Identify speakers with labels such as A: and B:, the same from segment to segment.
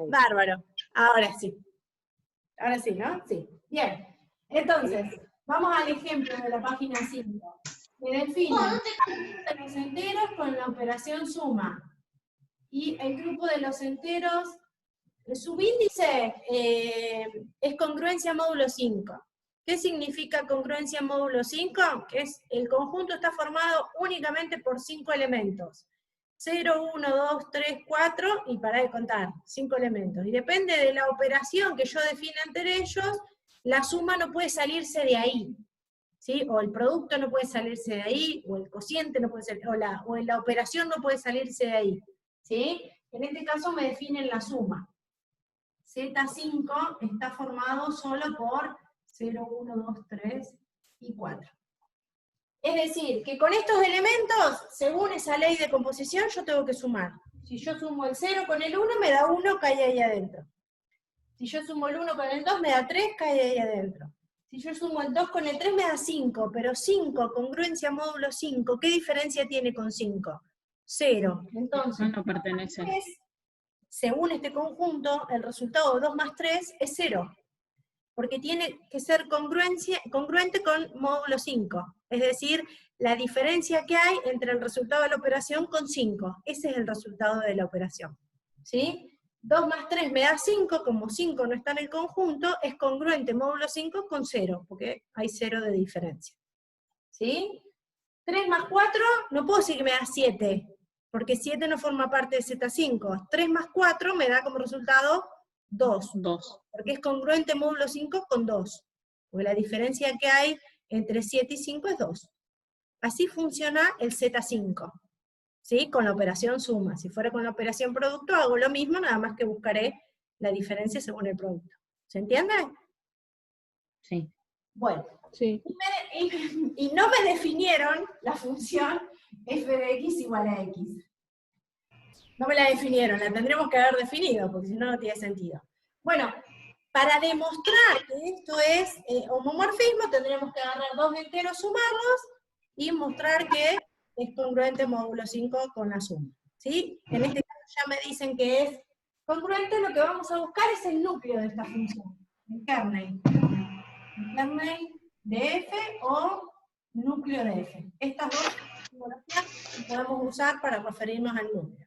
A: Bárbaro. Ahora sí. Ahora sí, ¿no? Sí. Bien. Entonces, vamos al ejemplo de la página 5. Me define los enteros con la operación suma. Y el grupo de los enteros, el subíndice es congruencia módulo 5. ¿Qué significa congruencia módulo 5? Que es el conjunto está formado únicamente por 5 elementos. 0, 1, 2, 3, 4, y para de contar, 5 elementos. Y depende de la operación que yo defina entre ellos, la suma no puede salirse de ahí. ¿Sí? O el producto no puede salirse de ahí, o el cociente no puede salir, o la operación no puede salirse de ahí. ¿Sí? En este caso me definen la suma. Z5 está formado solo por 0, 1, 2, 3 y 4. Es decir, que con estos elementos, según esa ley de composición, yo tengo que sumar. Si yo sumo el 0 con el 1, me da 1, cae ahí adentro. Si yo sumo el 1 con el 2, me da 3, cae ahí adentro. Si yo sumo el 2 con el 3, me da 5, pero 5, congruencia módulo 5, ¿qué diferencia tiene con 5? 0. Entonces,
B: No pertenece.
A: según este conjunto, el resultado de 2 más 3 es 0. Porque tiene que ser congruente con módulo 5. Es decir, la diferencia que hay entre el resultado de la operación con 5. Ese es el resultado de la operación. ¿Sí? 2 más 3 me da 5, como 5 no está en el conjunto, es congruente módulo 5 con 0, porque hay 0 de diferencia. ¿Sí? 3 más 4, no puedo decir que me da 7, porque 7 no forma parte de Z5. 3 más 4 me da como resultado 2.
B: 2.
A: Porque es congruente módulo 5 con 2. Porque la diferencia que hay entre 7 y 5 es 2. Así funciona el Z5. ¿Sí? Con la operación suma. Si fuera con la operación producto, hago lo mismo, nada más que buscaré la diferencia según el producto. ¿Se entiende?
B: Sí.
A: Bueno.
B: Sí.
A: Y no me definieron la función f de x igual a x. No me la definieron, la tendremos que haber definido, porque si no, no tiene sentido. Bueno, para demostrar que esto es homomorfismo, tendremos que agarrar dos enteros, sumarlos, y mostrar que es congruente módulo 5 con la suma. ¿Sí? En este caso ya me dicen que es congruente, lo que vamos a buscar es el núcleo de esta función, el kernel. El kernel de f o núcleo de f. Estas dos simbologías podemos usar para referirnos al núcleo.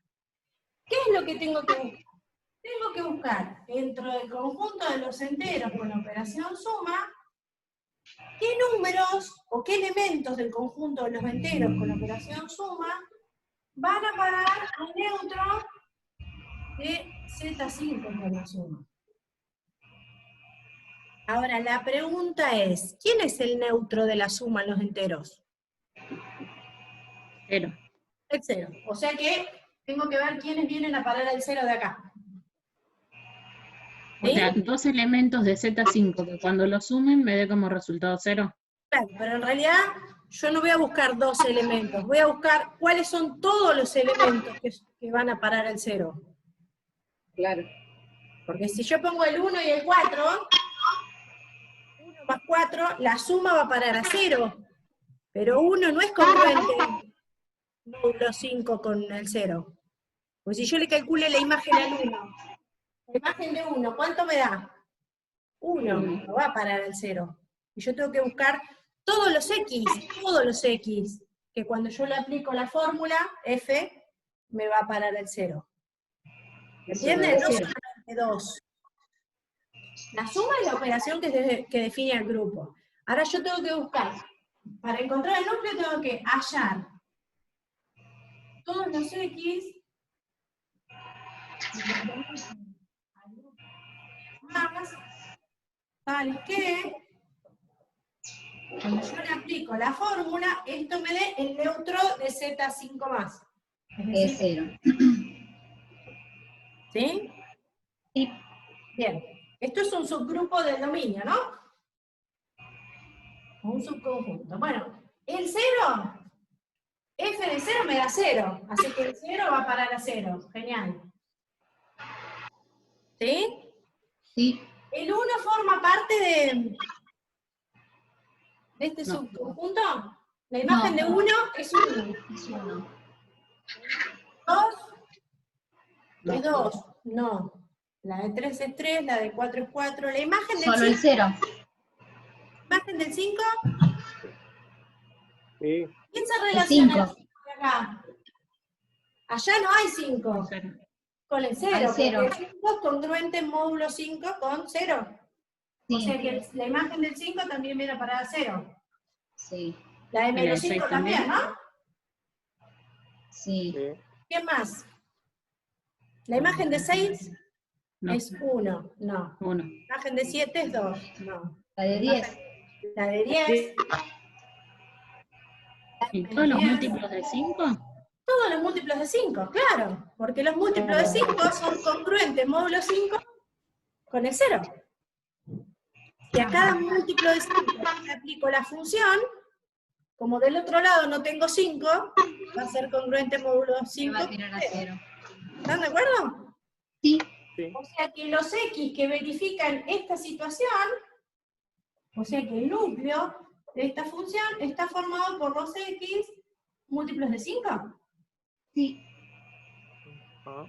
A: ¿Qué es lo que tengo que buscar? Tengo que buscar dentro del conjunto de los enteros con la operación suma, qué números o qué elementos del conjunto de los enteros con la operación suma van a parar al neutro de Z5 con la suma. Ahora, la pregunta es, ¿quién es el neutro de la suma en los enteros?
B: 0.
A: El 0. O sea que tengo que ver quiénes vienen a parar al 0 de acá. ¿Sí?
B: O sea, dos elementos de Z5 que cuando los sumen me dé como resultado 0.
A: Claro, pero en realidad yo no voy a buscar dos elementos, voy a buscar cuáles son todos los elementos que van a parar al 0.
C: Claro.
A: Porque si yo pongo el 1 y el 4, 1 más 4, la suma va a parar a 0. Pero 1 no es congruente módulo 5 con el 0. Pues si yo le calculo la imagen al 1, la imagen de 1, ¿cuánto me da? 1, no va a parar al 0. Y yo tengo que buscar todos los x, que cuando yo le aplico la fórmula, f, me va a parar al 0. ¿Entienden? No solamente 2. La suma es la operación que define al grupo. Ahora yo tengo que buscar, para encontrar el núcleo tengo que hallar todos los x más tal que cuando yo le aplico la fórmula, esto me dé el neutro de Z5 más.
C: Es 0.
A: ¿Sí?
C: Sí.
A: Bien. Esto es un subgrupo del dominio, ¿no? Un subconjunto. Bueno, el 0, f de 0 me da 0, así que el 0 va a parar a 0. Genial. ¿Sí?
C: Sí.
A: ¿El 1 forma parte de este subconjunto? La imagen de 1 es 1.
C: Es 1.
A: 2 es 2. No. La de 3 es 3, la de 4 es 4. La imagen del
C: Solo el
A: 5.
C: 0.
A: ¿Imagen del 5?
D: Sí.
A: ¿Quién se
C: El
A: relaciona
C: 5.
A: al 5 de acá? Allá no hay 5.
B: Cero.
A: Con el 0,
C: Al 0.
A: porque el 5 es congruente en módulo 5 con 0. O sea
C: Sí,
A: que la imagen del 5 también viene parada a 0.
C: sí,
A: La de
B: ¿Y la
A: menos
B: de
A: 5
B: 6
A: también,
B: también?
A: ¿no?
C: sí.
D: Sí.
A: ¿Qué más? La imagen de 6
B: No,
A: es 1, no.
B: 1.
A: La imagen de 7 es 2, no.
C: La de 10.
A: La de 10,
B: ¿Y
A: menos
B: todos los
A: 10,
B: múltiplos de 5?
A: todos los múltiplos de 5, claro. Porque los múltiplos de 5 son congruentes en módulo 5 con el 0. Y a cada múltiplo de 5 le aplico la función, como del otro lado no tengo 5, va a ser congruente en módulo
C: Me
A: 5
C: va a
A: con
C: tirar a
A: 0.
C: 0.
A: ¿Están de acuerdo?
C: Sí,
D: Sí.
A: O sea que los X que verifican esta situación, o sea que el núcleo de esta función está formado por los X múltiplos de 5.
C: sí.
D: Ah.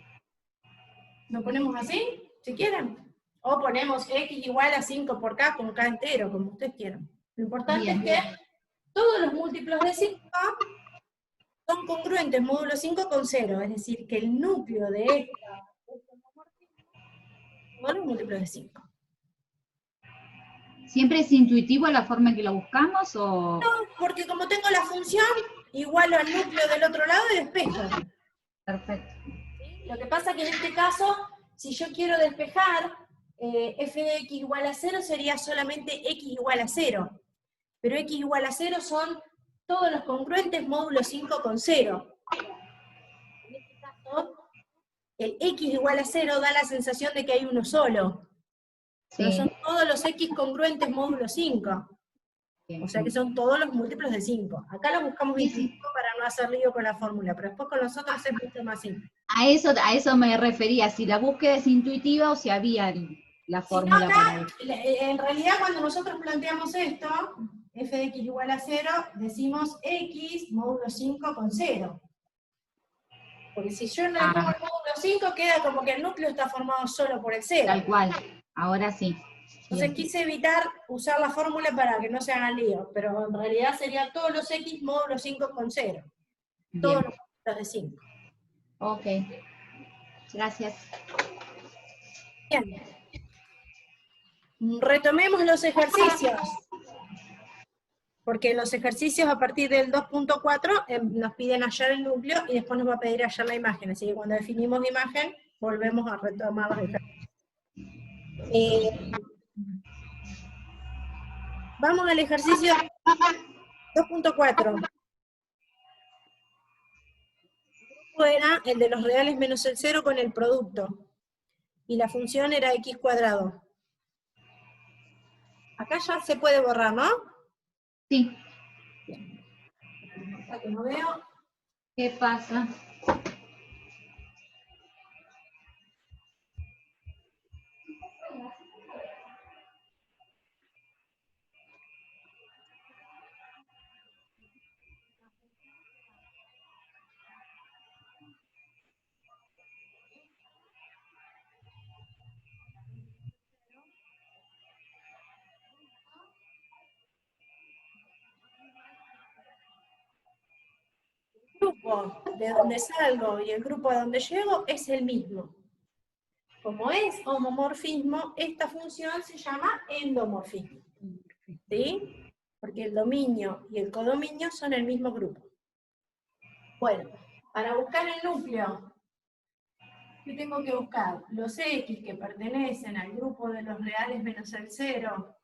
A: ¿Lo ponemos así? Si quieren. O ponemos X igual a 5 por K con K entero, como ustedes quieran. Lo importante
C: Bien.
A: es que todos los múltiplos de 5 son congruentes módulo 5 con 0, es decir, que el núcleo de este homomorfismo son los múltiplos de 5.
C: ¿Siempre es intuitivo la forma en que lo buscamos o...?
A: Porque como tengo la función, igualo al núcleo del otro lado y despejo.
C: Perfecto.
A: ¿Sí? Lo que pasa que en este caso, si yo quiero despejar, f de x igual a 0 sería solamente x igual a 0. Pero x igual a 0 son todos los congruentes módulo 5 con 0. En este caso, el x igual a 0 da la sensación de que hay uno solo. Pero
C: Sí.
A: son todos los x congruentes módulo 5. O sea que son todos los múltiplos de 5. Acá lo buscamos
C: Sí,
A: intuitivo para no hacer lío con la fórmula, pero después con los otros es mucho más simple.
C: A eso me refería, si la búsqueda es intuitiva o si había la
A: Si no,
C: fórmula para
A: acá,
C: eso.
A: en realidad cuando nosotros planteamos esto, f de x igual a 0, decimos x módulo 5 con 0. Porque si yo no le pongo el módulo 5, queda como que el núcleo está formado solo por el 0.
C: Tal cual, ahora sí.
A: Entonces
C: Bien.
A: quise evitar usar la fórmula para que no se hagan lío, pero en realidad serían todos los x módulo 5 con 0. Todos
C: Bien.
A: los de 5.
C: Ok. Gracias.
A: Bien. Retomemos los ejercicios. Porque los ejercicios a partir del 2.4 nos piden hallar el núcleo y después nos va a pedir hallar la imagen. Así que cuando definimos imagen, volvemos a retomar los ejercicios. Vamos al ejercicio 2.4. El grupo era el de los reales menos el 0 con el producto. Y la función era x cuadrado. Acá ya se puede borrar, ¿no?
C: Sí.
A: Acá que no veo.
C: ¿Qué pasa?
A: El grupo de donde salgo y el grupo a donde llego es el mismo. Como es homomorfismo, esta función se llama endomorfismo. ¿Sí? Porque el dominio y el codominio son el mismo grupo. Bueno, para buscar el núcleo, ¿qué tengo que buscar? Los x que pertenecen al grupo de los reales menos el 0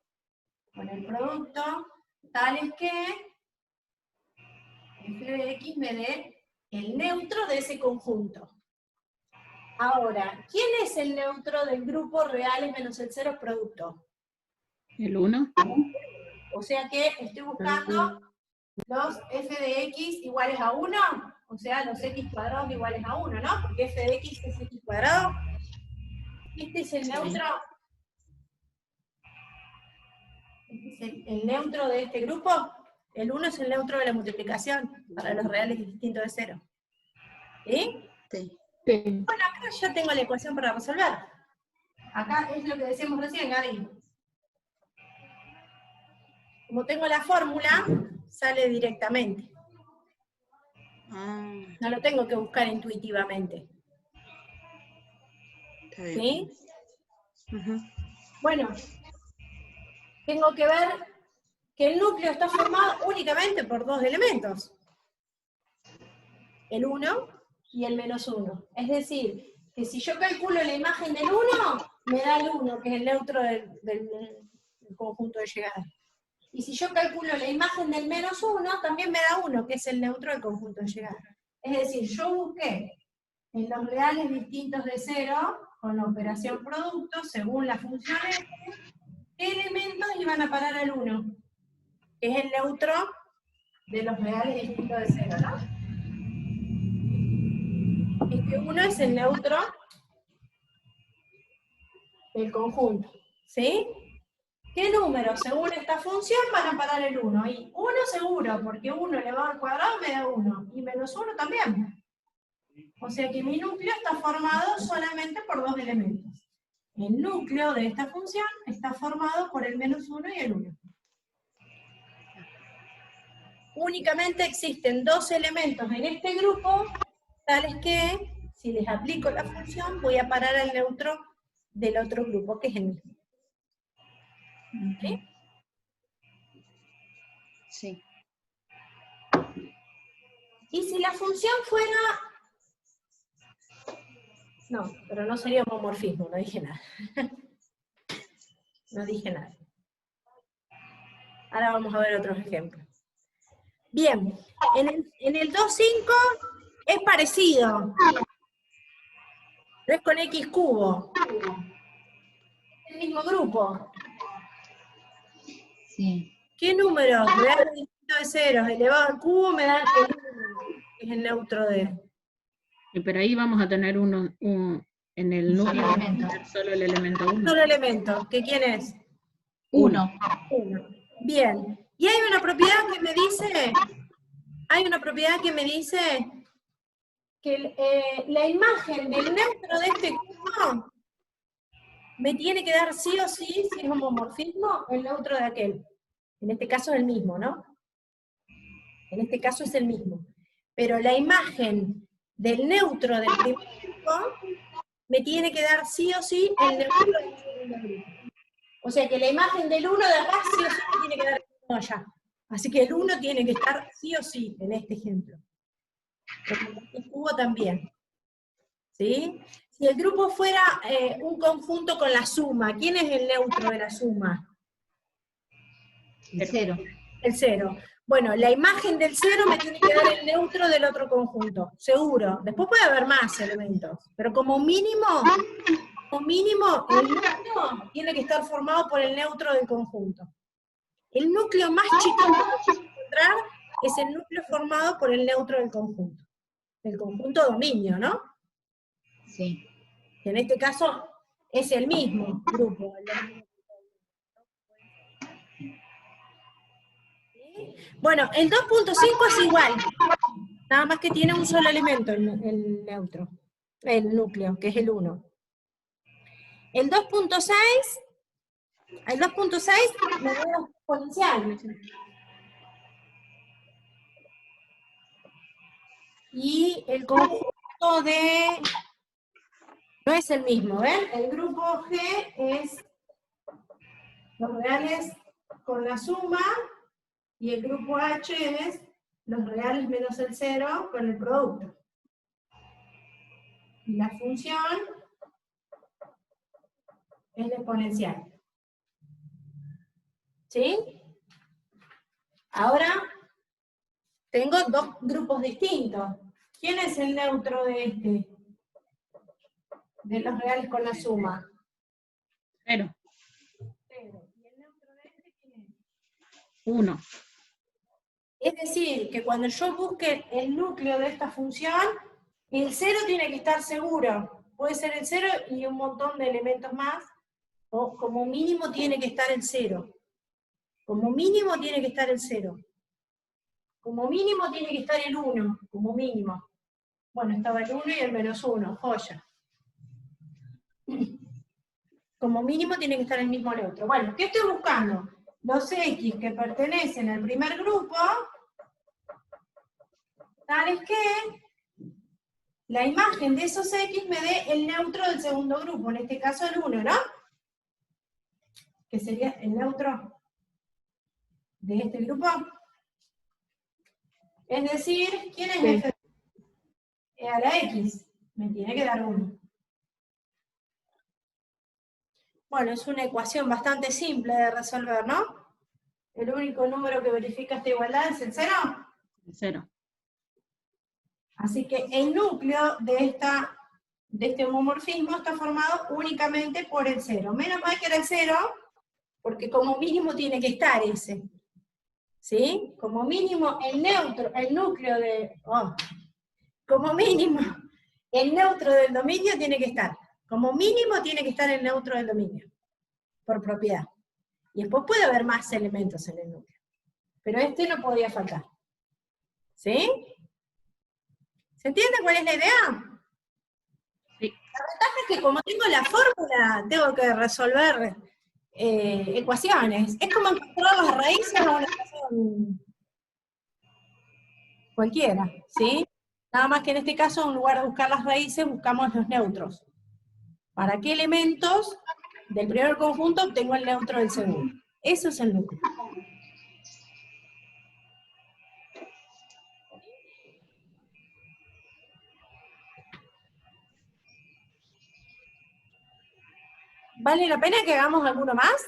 A: con el producto, tales que f de x me dé el neutro de ese conjunto. Ahora, ¿quién es el neutro del grupo reales menos el 0 producto?
B: ¿El 1?
A: O sea que estoy buscando los f de x iguales a 1, o sea, los x cuadrados iguales a 1, ¿no? Porque f de x es x cuadrado. Este es el neutro. Este es el neutro de este grupo. El 1 es el neutro de la multiplicación para los reales distintos de 0. ¿Sí?
B: Sí.
A: Bueno, acá ya tengo la ecuación para resolver. Acá es lo que decíamos recién, Gaby. Como tengo la fórmula, sale directamente.
E: Ah,
A: No lo tengo que buscar intuitivamente.
E: está bien.
A: ¿Sí?
E: Ujú.
A: Bueno, tengo que ver que el núcleo está formado únicamente por dos elementos. El 1 y el menos 1. Es decir, que si yo calculo la imagen del 1, me da el 1, que es el neutro del conjunto de llegada. Y si yo calculo la imagen del menos 1, también me da 1, que es el neutro del conjunto de llegada. Es decir, yo busqué en los reales distintos de 0, con la operación producto, según la función f, qué elementos iban a parar al 1, que es el neutro de los reales distintos de 0, ¿no? Este 1 es el neutro del conjunto, ¿sí? ¿Qué números, según esta función, van a parar el 1? Y 1 seguro, porque 1 elevado al cuadrado me da 1, y menos 1 también. O sea que mi núcleo está formado solamente por dos elementos. El núcleo de esta función está formado por el menos 1 y el 1. Únicamente existen dos elementos en este grupo, tales que, si les aplico la función, voy a parar al neutro del otro grupo, que es el mismo. ¿Sí?
E: Sí.
A: Y si la función fuera... No, pero no sería homomorfismo, no dije nada. No dije nada. Ahora vamos a ver otros ejemplos. Bien, en el 2,5 es parecido. Pero es con x cubo. Es el mismo grupo.
C: Sí.
A: ¿Qué números reales distintos de ceros elevado al cubo me dan el 1, que es el neutro de?
B: Pero ahí vamos a tener en el
C: Un solo
B: núcleo vamos a
C: elemento.
B: tener solo el elemento
A: Un
B: 1.
A: solo elemento. ¿Que quién es?
C: 1.
A: 1. Bien. Y hay una propiedad que me dice, que la imagen del neutro de este cubo me tiene que dar sí o sí, si es homomorfismo, el neutro de aquel. En este caso es el mismo, ¿no? En este caso es el mismo. Pero la imagen del neutro del primer grupo me tiene que dar sí o sí el neutro del segundo grupo. O sea que la imagen del 1 de acá sí o sí me tiene que dar el 1 allá. Así que el 1 tiene que estar sí o sí en este ejemplo. El cubo también. ¿Sí? Si el grupo fuera un conjunto con la suma, ¿quién es el neutro de la suma?
C: El 0.
A: El 0. Bueno, la imagen del 0 me tiene que dar el neutro del otro conjunto, seguro. Después puede haber más elementos, pero como mínimo el núcleo tiene que estar formado por el neutro del conjunto. El núcleo más chico que vamos a encontrar es el núcleo formado por el neutro del conjunto dominio, ¿no?
C: Sí.
A: Que en este caso es el mismo grupo. Bueno, el 2.5 es igual, nada más que tiene un solo elemento, el neutro, el núcleo, que es el 1. El 2.6 me da un exponencial. Y el conjunto de... No es el mismo, ¿ven? El grupo G es los reales con la suma, y el grupo H es los reales menos el 0 con el producto. Y la función es la exponencial. ¿Sí? Ahora tengo dos grupos distintos. ¿Quién es el neutro de este? De los reales con la suma.
B: 0,
A: 0. ¿Y el neutro de este quién es?
B: 1.
A: Es decir, que cuando yo busque el núcleo de esta función, el 0 tiene que estar seguro. Puede ser el 0 y un montón de elementos más, o como mínimo tiene que estar el 0. Como mínimo tiene que estar el 0. Como mínimo tiene que estar el 1, como mínimo. Bueno, estaba el 1 y el menos 1, joya. como mínimo tiene que estar el mismo neutro. Bueno, ¿qué estoy buscando? Los X que pertenecen al primer grupo, tales que la imagen de esos X me dé el neutro del segundo grupo, en este caso el 1, ¿no? Que sería el neutro de este grupo. Es decir, ¿quién es F? A la X, me tiene que dar 1. Bueno, es una ecuación bastante simple de resolver, ¿no? El único número que verifica esta igualdad es el 0.
B: 0.
A: Así que el núcleo de este homomorfismo está formado únicamente por el 0. Menos mal que era el 0, porque como mínimo tiene que estar ese. ¿Sí? Como mínimo el núcleo de... como mínimo el neutro del dominio tiene que estar. Como mínimo tiene que estar el neutro del dominio, por propiedad. Y después puede haber más elementos en el núcleo. Pero este no podía faltar. ¿Sí? ¿Se entiende cuál es la idea?
B: Sí.
A: La ventaja es que como tengo la fórmula, tengo que resolver ecuaciones. Es como encontrar las raíces de una ecuación cualquiera, ¿sí? Nada más que en este caso, en lugar de buscar las raíces, buscamos los neutros. ¿Para qué elementos del primer conjunto obtengo el neutro del segundo? Eso es el núcleo. ¿Vale la pena que hagamos alguno más?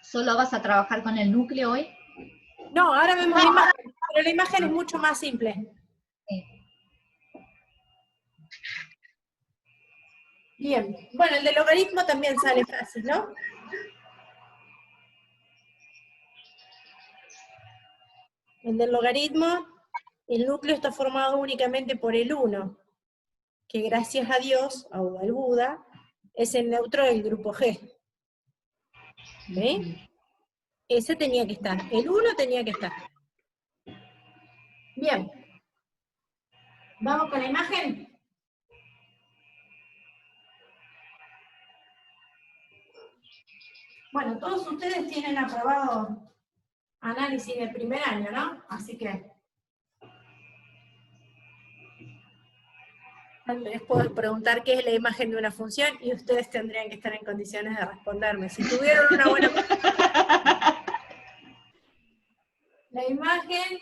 C: ¿Solo vas a trabajar con el núcleo hoy?
A: No, ahora vemos la imagen, pero la imagen es mucho más simple.
C: Sí.
A: Bien, bueno, el de logaritmo también sale fácil, ¿no? El del logaritmo, el núcleo está formado únicamente por el 1, que gracias a Dios, o al Buda, es el neutro del grupo G. ¿Ve? Ese tenía que estar, el 1 tenía que estar. Bien. ¿Vamos con la imagen? Bueno, todos ustedes tienen aprobado análisis del primer año, ¿no? Así que les puedo preguntar qué es la imagen de una función y ustedes tendrían que estar en condiciones de responderme. Si tuvieron una buena... La imagen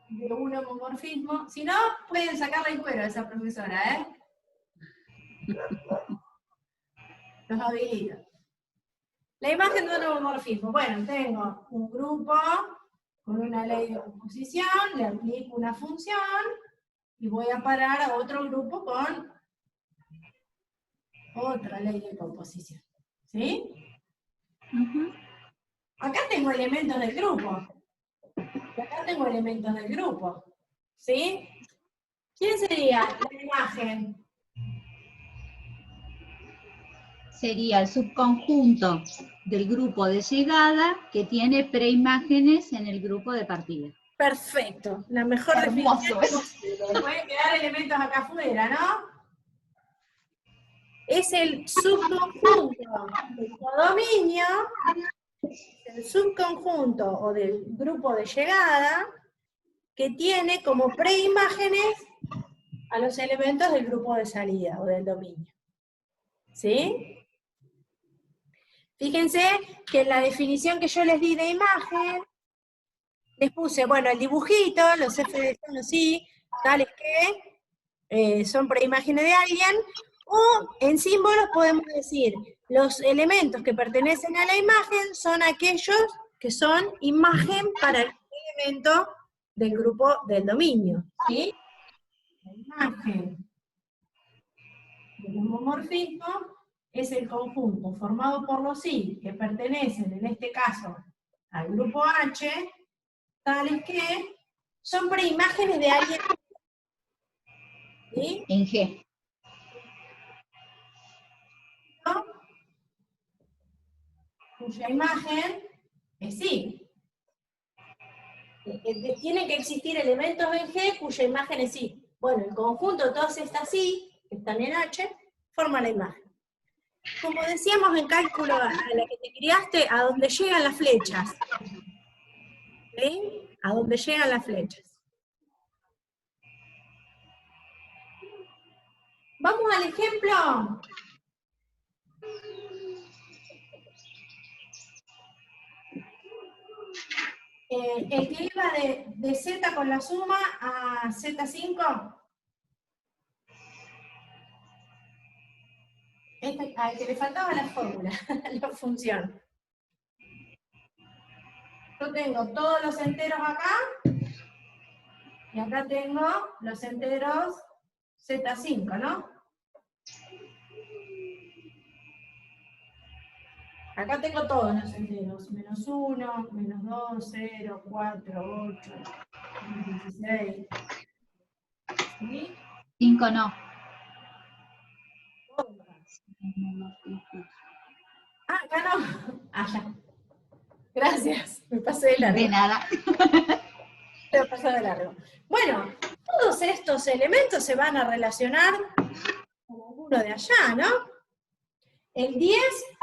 A: de un homomorfismo, si no, pueden sacarle el cuero a esa profesora, ¿eh? Los habilito. La imagen de un homomorfismo. Bueno, tengo un grupo con una ley de composición, le aplico una función y voy a parar a otro grupo con otra ley de composición. ¿Sí? Acá tengo elementos del grupo. Y acá tengo elementos del grupo. ¿Sí? ¿Quién sería la imagen?
C: Sería el subconjunto del grupo de llegada que tiene preimágenes en el grupo de partida.
A: Perfecto, la mejor
C: Hermoso
A: definición
C: eso.
A: posible. Pueden quedar elementos acá afuera, ¿no? Es el subconjunto del codominio, el subconjunto o del grupo de llegada, que tiene como preimágenes a los elementos del grupo de salida o del dominio. ¿Sí? Fíjense que en la definición que yo les di de imagen, les puse, bueno, el dibujito, los f de son los i, tales que son preimágenes de alguien, o en símbolos podemos decir, los elementos que pertenecen a la imagen son aquellos que son imagen para el elemento del grupo del dominio, ¿sí? La imagen del homomorfismo es el conjunto formado por los i que pertenecen, en este caso, al grupo H, tales que son preimágenes de alguien. ¿Sí?
C: En G.
A: ¿No? Cuya imagen es I. Tienen que existir elementos en G cuya imagen es I. Bueno, el conjunto de todas estas I que están en H, forman la imagen. Como decíamos en cálculo a la que te criaste, a donde llegan las flechas. ¿Sí? A donde llegan las flechas. Vamos al ejemplo. El que iba de Z con la suma a Z5. Al que le faltaba la fórmula, la función. Yo tengo todos los enteros acá, y acá tengo los enteros Z5, ¿no? Acá tengo todos los enteros, menos 1, menos 2, 0, 4, 8, 16. ¿Sí?
C: 5 no.
A: Ah, acá no. Ah, ya. Gracias, me pasé de largo.
C: De nada.
A: Me pasé de largo. Bueno, todos estos elementos se van a relacionar como uno de allá, ¿no? El 10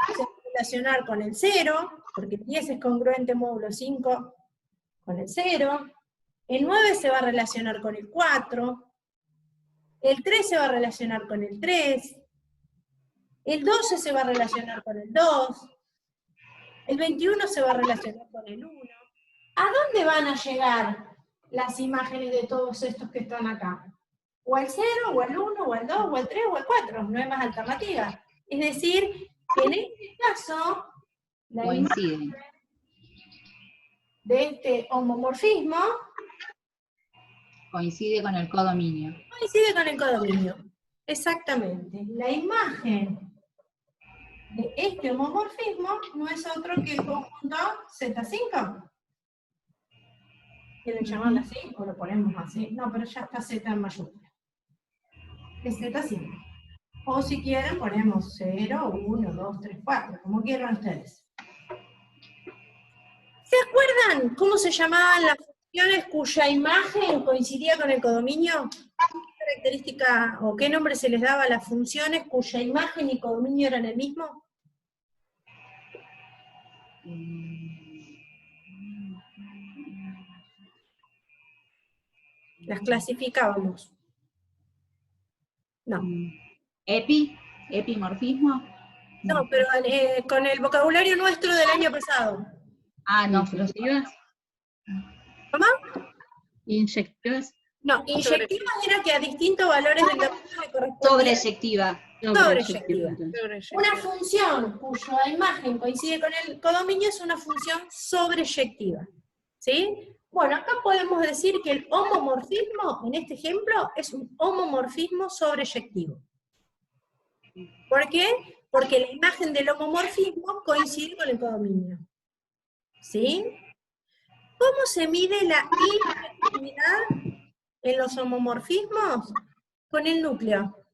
A: se va a relacionar con el 0, porque el 10 es congruente módulo 5 con el 0. El 9 se va a relacionar con el 4. El 3 se va a relacionar con el 3. El 12 se va a relacionar con el 2. El 21 se va a relacionar con el 1. ¿A dónde van a llegar las imágenes de todos estos que están acá? O al 0, o al 1, o al 2, o al 3, o al 4. No hay más alternativa. Es decir, que en este caso, la
C: Coinciden.
A: imagen de este homomorfismo
C: Coincide con el codominio.
A: coincide con el codominio. Exactamente. La imagen de este homomorfismo no es otro que el conjunto Z5. ¿Quieren llamarlo así? O lo ponemos así. No, pero ya está Z en mayúscula. Es Z5. O si quieren ponemos 0, 1, 2, 3, 4, como quieran ustedes. ¿Se acuerdan cómo se llamaban las funciones cuya imagen coincidía con el codominio? ¿Qué característica o qué nombre se les daba a las funciones cuya imagen y codominio eran el mismo? Las clasificábamos. No.
C: Epimorfismo.
A: No, pero con el vocabulario nuestro del año pasado.
C: Ah, no,
B: ¿Inyectivas?
A: ¿Cómo?
B: ¿Inyectivas?
A: No, inyectivas era que a distintos valores del dominio le correspondía
C: sobreyectiva.
A: sobreyectiva.
E: Sobreyectiva.
A: Una función cuya imagen coincide con el codominio es una función sobreyectiva. ¿Sí? Bueno, acá podemos decir que el homomorfismo, en este ejemplo, es un homomorfismo sobreyectivo. ¿Por qué? Porque la imagen del homomorfismo coincide con el codominio. ¿Sí? ¿Cómo se mide la inyectividad en los homomorfismos? Con el núcleo.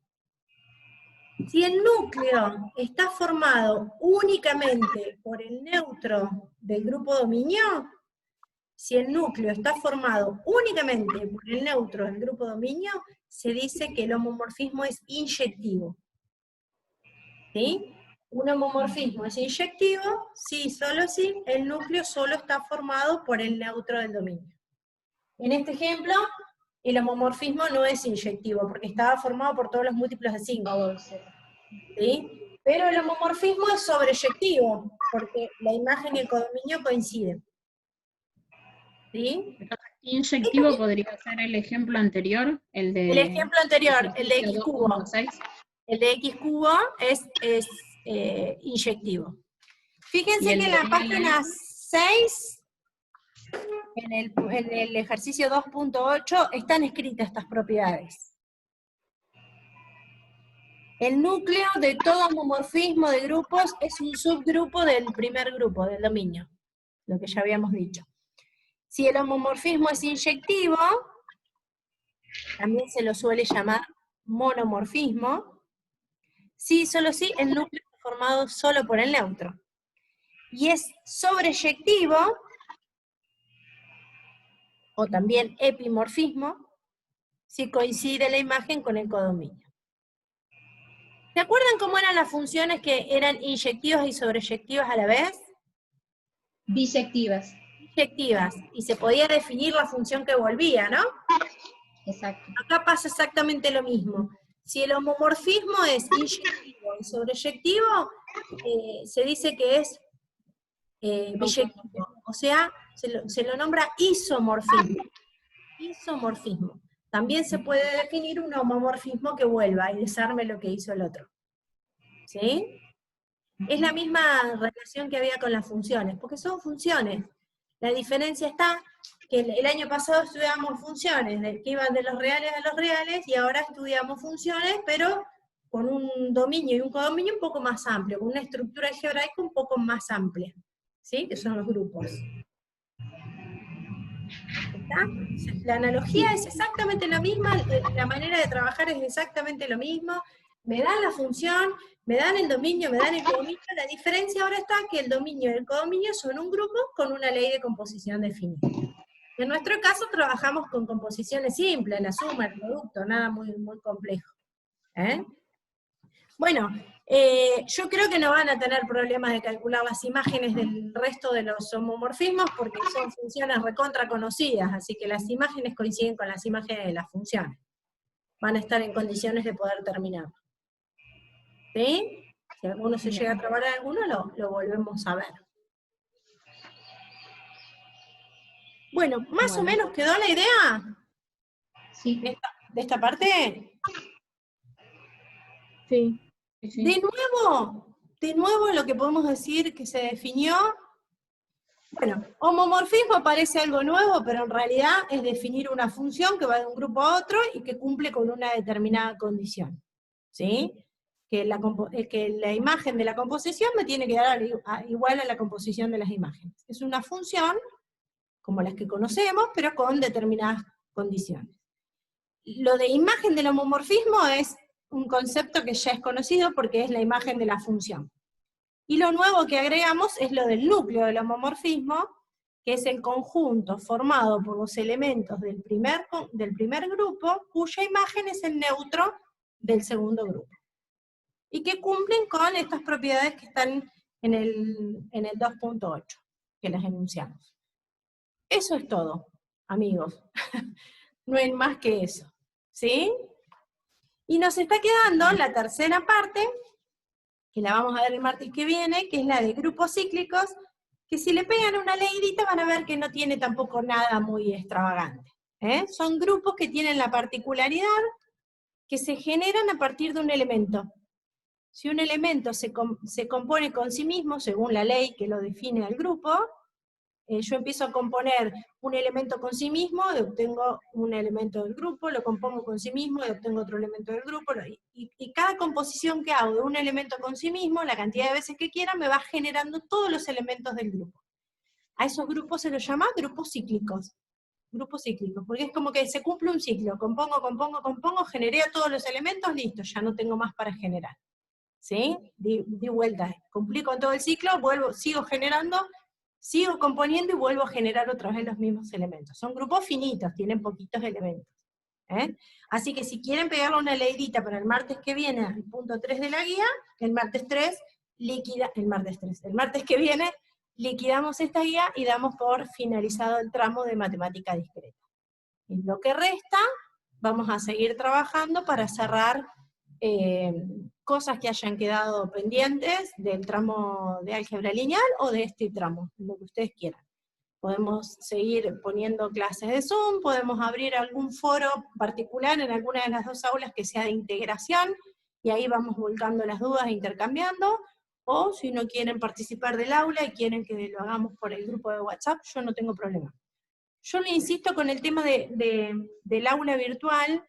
A: Si el núcleo está formado únicamente por el neutro del grupo dominio, si el núcleo está formado únicamente por el neutro del grupo dominio, se dice que el homomorfismo es inyectivo. ¿Sí? Un homomorfismo es inyectivo si, solo si, el núcleo solo está formado por el neutro del dominio. En este ejemplo, el homomorfismo no es inyectivo, porque estaba formado por todos los múltiplos de 5. ¿Sí? Pero el homomorfismo es sobreyectivo, porque la imagen y el codominio coinciden. ¿Sí?
B: Inyectivo podría ser el ejemplo anterior, el de...
A: El ejemplo anterior, el de x cubo.
B: 2.6.
A: El de x cubo es inyectivo. Fíjense
B: Y el
A: que en la
B: de
A: página 6, en el ejercicio 2.8, están escritas estas propiedades. El núcleo de todo homomorfismo de grupos es un subgrupo del primer grupo, del dominio, lo que ya habíamos dicho. Si el homomorfismo es inyectivo, también se lo suele llamar monomorfismo. Sí, solo sí, el núcleo está formado solo por el neutro. Y es sobreyectivo, o también epimorfismo, si coincide la imagen con el codominio. ¿Se acuerdan cómo eran las funciones que eran inyectivas y sobreyectivas a la vez?
C: Bisectivas.
A: Inyectivas, y se podía definir la función que volvía, ¿no?
C: Exacto.
A: Acá pasa exactamente lo mismo. Si el homomorfismo es inyectivo y sobreyectivo, se dice que es biyectivo, o sea, se lo nombra isomorfismo. Isomorfismo. También se puede definir un homomorfismo que vuelva y desarme lo que hizo el otro. ¿Sí? Es la misma relación que había con las funciones, porque son funciones. La diferencia está que el año pasado estudiamos funciones, que iban de los reales a los reales, y ahora estudiamos funciones, pero con un dominio y un codominio un poco más amplio, con una estructura algebraica un poco más amplia, ¿sí? Que son los grupos. ¿Está? La analogía es exactamente la misma, la manera de trabajar es exactamente lo mismo. Me dan la función, me dan el dominio, me dan el codominio. La diferencia ahora está que el dominio y el codominio son un grupo con una ley de composición definida. En nuestro caso trabajamos con composiciones simples, la suma, el producto, nada muy, muy complejo. Bueno, yo creo que no van a tener problemas de calcular las imágenes del resto de los homomorfismos porque son funciones recontra conocidas, así que las imágenes coinciden con las imágenes de las funciones. Van a estar en condiciones de poder terminar. ¿Sí? Si alguno se llega a trabar en alguno, lo volvemos a ver. Bueno, más o menos quedó la idea
C: Sí.
A: de esta parte.
B: Sí.
A: De nuevo lo que podemos decir que se definió, bueno, homomorfismo parece algo nuevo, pero en realidad es definir una función que va de un grupo a otro y que cumple con una determinada condición, ¿sí? Que la imagen de la composición me tiene que dar igual a la composición de las imágenes. Es una función, como las que conocemos, pero con determinadas condiciones. Lo de imagen del homomorfismo es un concepto que ya es conocido porque es la imagen de la función. Y lo nuevo que agregamos es lo del núcleo del homomorfismo, que es el conjunto formado por los elementos del primer grupo, cuya imagen es el neutro del segundo grupo. Y que cumplen con estas propiedades que están en el 2.8, que las enunciamos. Eso es todo, amigos. No hay más que eso. ¿Sí? Y nos está quedando la tercera parte, que la vamos a ver el martes que viene, que es la de grupos cíclicos, que si le pegan una leidita van a ver que no tiene tampoco nada muy extravagante. Son grupos que tienen la particularidad que se generan a partir de un elemento. Si un elemento se compone con sí mismo, según la ley que lo define al grupo, yo empiezo a componer un elemento con sí mismo, y obtengo un elemento del grupo, lo compongo con sí mismo y obtengo otro elemento del grupo, y cada composición que hago de un elemento con sí mismo, la cantidad de veces que quiera, me va generando todos los elementos del grupo. A esos grupos se los llama grupos cíclicos. Grupos cíclicos, porque es como que se cumple un ciclo, compongo, generé a todos los elementos, listo, ya no tengo más para generar. ¿Sí? Di vuelta, cumplí con todo el ciclo, sigo generando, sigo componiendo y vuelvo a generar otra vez los mismos elementos. Son grupos finitos, tienen poquitos elementos. Así que si quieren pegarle una leidita para el martes que viene, al punto 3 de la guía, el martes que viene, liquidamos esta guía y damos por finalizado el tramo de matemática discreta. Y lo que resta, vamos a seguir trabajando para cerrar cosas que hayan quedado pendientes del tramo de álgebra lineal o de este tramo, lo que ustedes quieran. Podemos seguir poniendo clases de Zoom, podemos abrir algún foro particular en alguna de las dos aulas que sea de integración, y ahí vamos volcando las dudas e intercambiando, o si no quieren participar del aula y quieren que lo hagamos por el grupo de WhatsApp, yo no tengo problema. Yo le insisto con el tema del aula virtual,